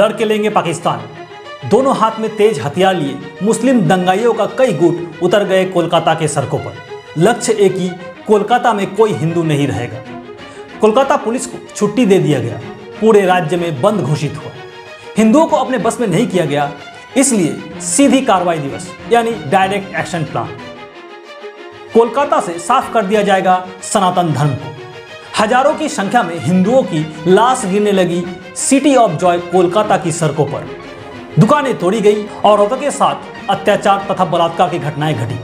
लड़के लेंगे पाकिस्तान। दोनों हाथ में तेज हथियार लिए मुस्लिम दंगाइयों का कई गुट उतर गए कोलकाता के सड़कों पर। लक्ष्य एक ही, कोलकाता में कोई हिंदू नहीं रहेगा। कोलकाता पुलिस को छुट्टी दे दिया गया। पूरे राज्य में बंद घोषित हुआ। हिंदुओं को अपने बस में नहीं किया गया, इसलिए सीधी कार्रवाई दिवस यानी डायरेक्ट एक्शन प्लान। कोलकाता से साफ कर दिया जाएगा सनातन धर्म को। हजारों की संख्या में हिंदुओं की लाश गिरने लगी सिटी ऑफ जॉय कोलकाता की सड़कों पर। दुकानें तोड़ी गई, औरतों के साथ अत्याचार तथा बलात्कार की घटनाएं घटी।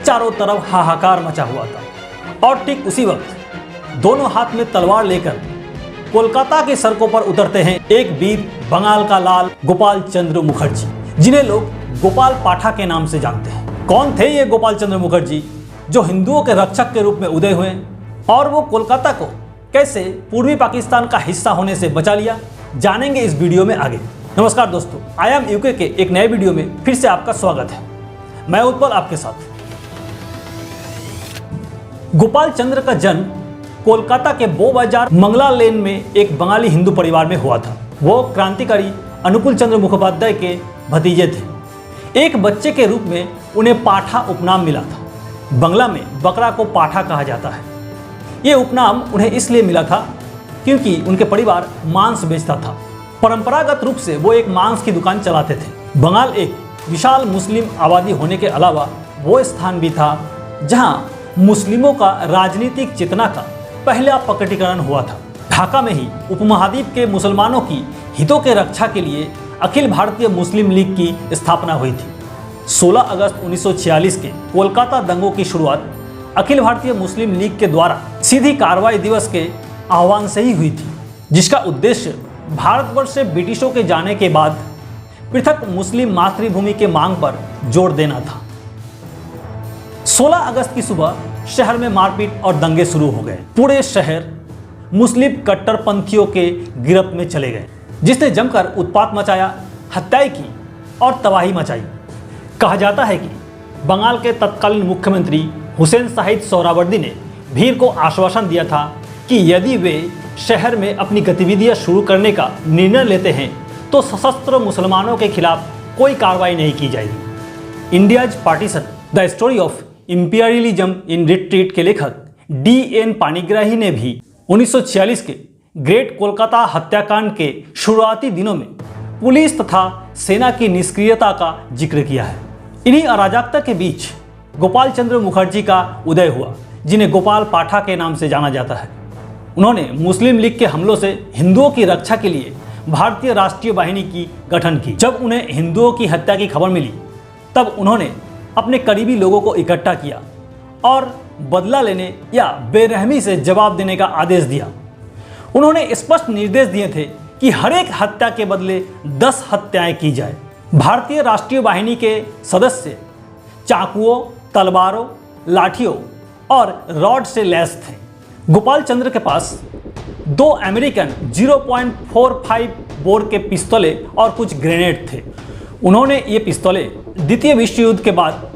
चारों तरफ हाहाकार मचा हुआ था। और ठीक उसी वक्त दोनों हाथ में तलवार लेकर कोलकाता की सड़कों पर उतरते हैं एक वीर बंगाल का लाल गोपाल चंद्र मुखर्जी, जिन्हें लोग गोपाल पाठा के नाम से जानते हैं। कौन थे ये गोपाल चंद्र मुखर्जी, जो हिंदुओं के रक्षक के रूप में उदय हुए, और वो कोलकाता को कैसे पूर्वी पाकिस्तान का हिस्सा होने से बचा लिया, जानेंगे इस वीडियो में आगे। नमस्कार दोस्तों, आई एम यूके के एक नए वीडियो में फिर से आपका स्वागत है। मैं उत्पल आपके साथ। गोपाल चंद्र का जन्म कोलकाता के बो बाजार मंगला लेन में एक बंगाली हिंदू परिवार में हुआ था। वो क्रांतिकारी अनुकूल चंद्र मुखोपाध्याय के भतीजे थे। एक बच्चे के रूप में उन्हें पाठा उपनाम मिला था। बंगला में बकरा को पाठा कहा जाता है। ये उपनाम उन्हें इसलिए मिला था क्योंकि उनके परिवार मांस बेचता था। परंपरागत रूप से वो एक मांस की दुकान चलाते थे। बंगाल एक विशाल मुस्लिम आबादी होने के अलावा वो स्थान भी था जहां मुस्लिमों का राजनीतिक चेतना का पहला प्रकटीकरण हुआ था। ढाका में ही उपमहाद्वीप के मुसलमानों की हितों के रक्षा के लिए अखिल भारतीय मुस्लिम लीग की स्थापना हुई थी। 16 अगस्त 1946 के कोलकाता दंगों की शुरुआत अखिल भारतीय मुस्लिम लीग के द्वारा सीधी कार्रवाई दिवस के आह्वान से ही हुई थी, जिसका उद्देश्य भारतवर्ष से ब्रिटिशों के जाने के बाद पृथक मुस्लिम मातृभूमि के मांग पर जोर देना था। 16 अगस्त की सुबह शहर में मारपीट और दंगे शुरू हो गए। पूरे शहर मुस्लिम कट्टरपंथियों के गिरफ्त में चले गए, जिसने जमकर उत्पात मचाया, हत्याएं की और तबाही मचाई। कहा जाता है कि बंगाल के तत्कालीन मुख्यमंत्री हुसैन साहिद सोहरावर्दी ने भीड़ को आश्वासन दिया था कि यदि वे शहर में अपनी गतिविधियां शुरू करने का निर्णय लेते हैं तो सशस्त्र मुसलमानों के खिलाफ कोई कार्रवाई नहीं की जाएगी। India's partition the story of imperialism in retreat के लेखक D.N. पाणिग्राही ने भी 1946 के ग्रेट कोलकाता हत्याकांड के शुरुआती दिनों में पुलिस तथा सेना की निष्क्रियता का जिक्र किया है। इन्हीं अराजकता के बीच गोपाल चंद्र मुखर्जी का उदय हुआ, जिन्हें गोपाल पाठा के नाम से जाना जाता है। उन्होंने मुस्लिम लीग के हमलों से हिंदुओं की रक्षा के लिए भारतीय राष्ट्रीय वाहिनी की गठन की। जब उन्हें हिंदुओं की हत्या की खबर मिली, तब उन्होंने अपने करीबी लोगों को इकट्ठा किया और बदला लेने या बेरहमी से जवाब देने का आदेश दिया। उन्होंने स्पष्ट निर्देश दिए थे कि हर एक हत्या के बदले 10 हत्याएं की जाए। भारतीय राष्ट्रीय वाहिनी के सदस्य चाकुओं, तलवारों, लाठियों और रॉड से लैस थे। गोपाल चंद्र के पास 2 अमेरिकन 0.45 बोर के पिस्तौलें और कुछ ग्रेनेड थे। उन्होंने ये पिस्तौलें द्वितीय विश्व युद्ध के बाद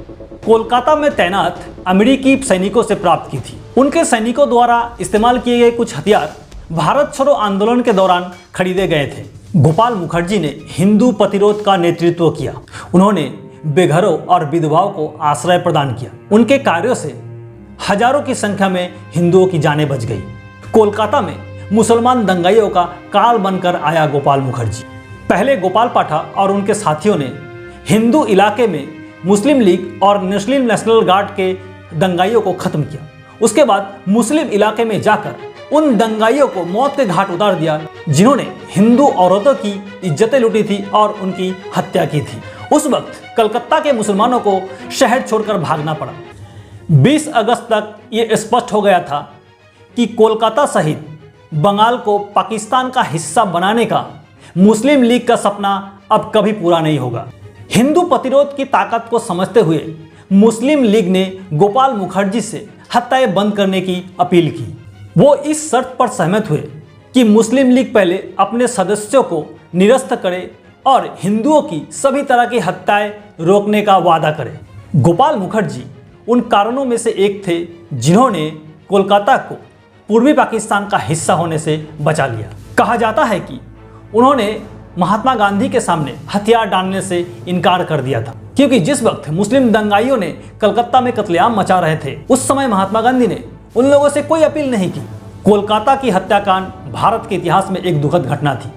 कोलकाता में तैनात अमेरिकी सैनिकों से प्राप्त की थी। उनके सैनिकों द्वारा इस्तेमाल किए गए कुछ हथियार भारत छोड़ो आंदोलन के दौरान खरीदे गए थे। गोपाल मुखर्जी ने हिंदू प्रतिरोध का नेतृत्व किया। उन्होंने बेघरों और विधवाओं को आश्रय प्रदान किया। उनके कार्यों से हजारों की संख्या में हिंदुओं की जानें बच गई। कोलकाता में मुसलमान दंगाइयों का काल बनकर आया गोपाल मुखर्जी। पहले गोपाल पाठा और उनके साथियों ने हिंदू इलाके में मुस्लिम लीग और मुस्लिम नेशनल गार्ड के दंगाइयों को खत्म किया। उसके बाद मुस्लिम इलाके में जाकर उन दंगाइयों को मौत के घाट उतार दिया, जिन्होंने हिंदू औरतों की इज्जतें लूटी थी और उनकी हत्या की थी। उस वक्त कलकत्ता के मुसलमानों को शहर छोड़कर भागना पड़ा। 20 अगस्त तक ये स्पष्ट हो गया था कि कोलकाता सहित बंगाल को पाकिस्तान का हिस्सा बनाने का मुस्लिम लीग का सपना अब कभी पूरा नहीं होगा। हिंदू प्रतिरोध की ताकत को समझते हुए मुस्लिम लीग ने गोपाल मुखर्जी से हत्याएं बंद करने की अपील की। वो इस शर्त पर सहमत हुए कि मुस्लिम लीग पहले अपने सदस्यों को निरस्त करे और हिंदुओं की सभी तरह की हत्याएं रोकने का वादा करे। गोपाल मुखर्जी उन कारणों में से एक थे जिन्होंने कोलकाता को पूर्वी पाकिस्तान का हिस्सा होने से बचा लिया। कहा जाता है कि उन्होंने महात्मा गांधी के सामने हथियार डालने से इनकार कर दिया था, क्योंकि जिस वक्त मुस्लिम दंगाइयों ने कलकत्ता में कत्लेआम मचा रहे थे उस समय महात्मा गांधी ने उन लोगों से कोई अपील नहीं की। कोलकाता की हत्याकांड भारत के इतिहास में एक दुखद घटना थी,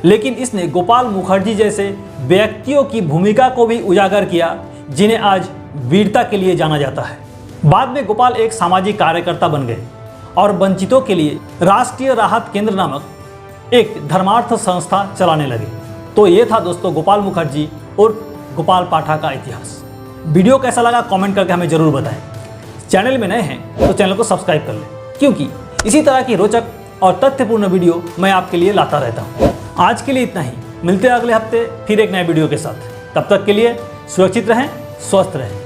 लेकिन इसने गोपाल मुखर्जी जैसे व्यक्तियों की भूमिका को भी उजागर किया जिन्हें आज वीरता के लिए जाना जाता है। बाद में गोपाल एक सामाजिक कार्यकर्ता बन गए और वंचितों के लिए राष्ट्रीय राहत केंद्र नामक एक धर्मार्थ संस्था चलाने लगे। तो ये था दोस्तों गोपाल मुखर्जी और गोपाल पाठक का इतिहास। वीडियो कैसा लगा कमेंट करके हमें जरूर बताएं। चैनल में नए हैं तो चैनल को सब्सक्राइब कर लें, क्योंकि इसी तरह की रोचक और तथ्यपूर्ण वीडियो मैं आपके लिए लाता रहता हूँ। आज के लिए इतना ही, मिलते हैं अगले हफ्ते फिर एक नए वीडियो के साथ। तब तक के लिए सुरक्षित रहें, स्वस्थ रहें।